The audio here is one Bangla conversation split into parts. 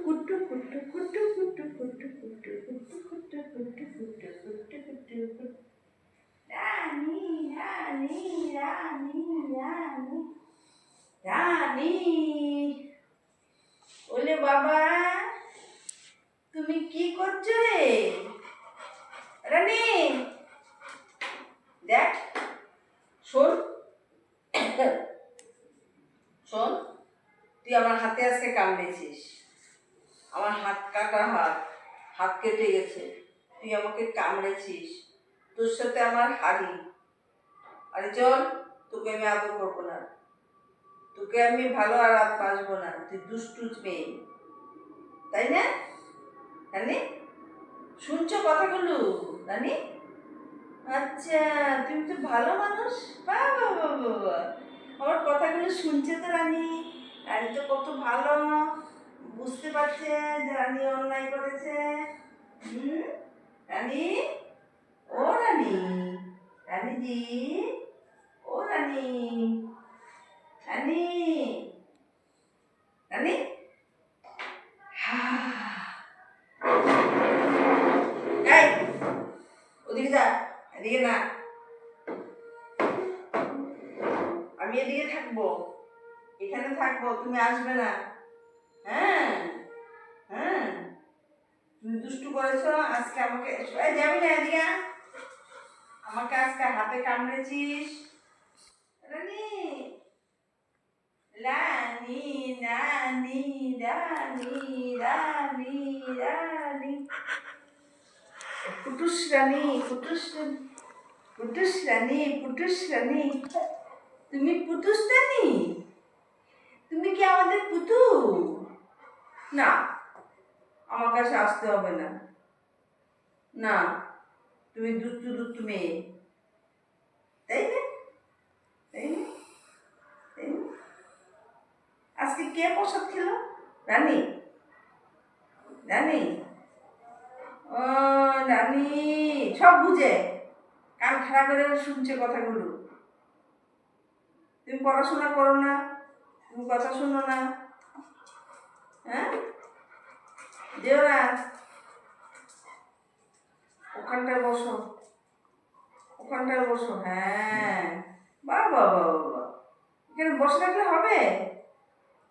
কুটু কুটু কুটু কুটু কুটু কুটু কুটু কুটু কুটু কুটু কুটু কুটু কুটু রানী রানী রানী রানী রানী ওলে বাবা তুমি কি করছো রে রানী দেখ শোন শোন তুই আমার হাতে আজকে কামড়েছিস আমার হাত কাটা হাত কেটে গেছে তুই আমাকে কামড়েছিস তোর সাথে আমার হাড়ি আরে চল তোকে আমি আদর করবো না তোকে আমি ভালো আর বাসবো না তুই দুষ্টু মেয়ে তাই না রানী শুনছো কথাগুলো রানী আচ্ছা তুমি তো ভালো মানুষ বাবা বাবা বাবা আমার কথাগুলো শুনছে তো রানী রানী তো কত ভালো বুঝতে পারছে যে রানী অন্যায় করেছে রানী ও রানী রানীজি ও রানী রানী রানী এই ওদিকে যা এদিকে না আমি এদিকে থাকবো এখানে থাকবো তুমি আসবে না হ্যাঁ হ্যাঁ তুমি দুষ্টু করেছো আজকে আমাকে যাবি না এদিকে আমাকে আজকে হাতে কামড়েছিস রানী রানী রানী রানী রানী রানী পুটুস রানী পুটুস রানী পুটুস রানী পুটুস রানী তুমি পুটুস রানী তুমি কি আমাদের পুতু না আমার কাছে আসতে হবে না না তুমি দুষ্টু দুষ্টু মেয়ে তাই না তাই না তাই না আজকে কে প্রসাদ খেলো রানী রানী ও রানী সব বুঝে কান খারাপ করে শুনছে কথাগুলো তুমি পড়াশোনা করো না তুমি কথা শোনো না হ্যাঁ যেও না ওখানটায় বসো ওখানটায় বসো হ্যাঁ বাবা বাবা বাবা এখানে বসে থাকলে হবে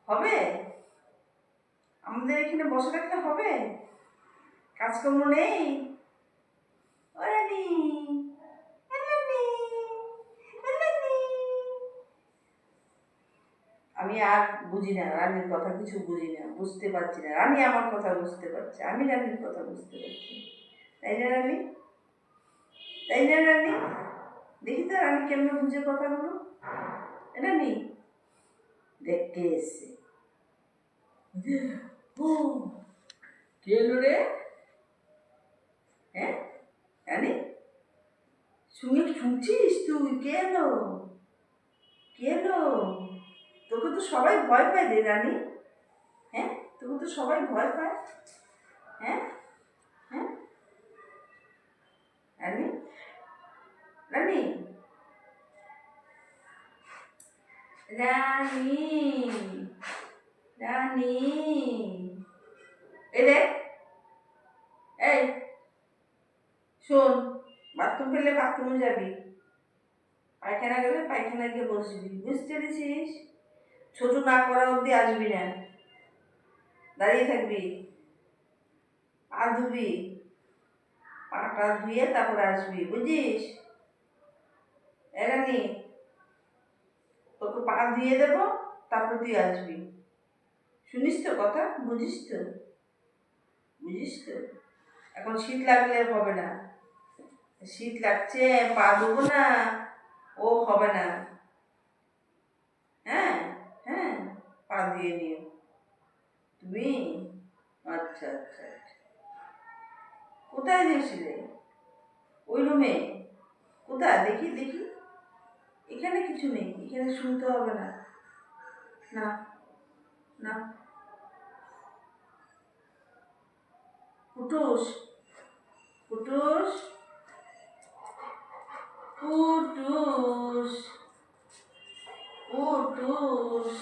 হবে আমাদের এখানে বসে থাকলে হবে কাজকর্ম নেই আমি আর বুঝি না রানীর কথা কিছু বুঝি না বুঝতে পারছি না রানী আমার কথা বুঝতে পারছে আমি রানীর কথা বুঝতে পারছি তাই না রানী তাই না রানী দেখি তো রানী কেমন বুঝে কথাগুলো রানী দেখতে এসছে কে এলো রে হ্যাঁ রানী শুনছিস তুই কে এলো কে এলো তোকে তো সবাই ভয় পায় রে রানী হ্যাঁ তোকে তো সবাই ভয় পায় হ্যাঁ হ্যাঁ রানী রানী রানী রানী এই দেখ এই শোন বাথরুম পেলে বাথরুমে যাবি পায়খানা গেলে পায়খানা গিয়ে বসবি বুঝতে পেরেছিস ছোট না করা অবধি আসবি না দাঁড়িয়ে থাকবি পা ধুবি পাটা ধুয়ে তারপরে আসবি বুঝিস এরানি তোকে পা ধুয়ে দেবো তারপর তুই আসবি শুনিস তো কথা বুঝিস তো বুঝিস তো এখন শীত লাগলে হবে না শীত লাগছে পা দেবো না ও হবে না হ্যাঁ হ্যাঁ পা দিয়ে নিও তুমি আচ্ছা আচ্ছা আচ্ছা কোথায় গেছিলে ওই রুমে কোথায় দেখি দেখি এখানে কিছু নেই এখানে শুনতে হবে না না না পুটুস পুটুস পুটুস পুটুস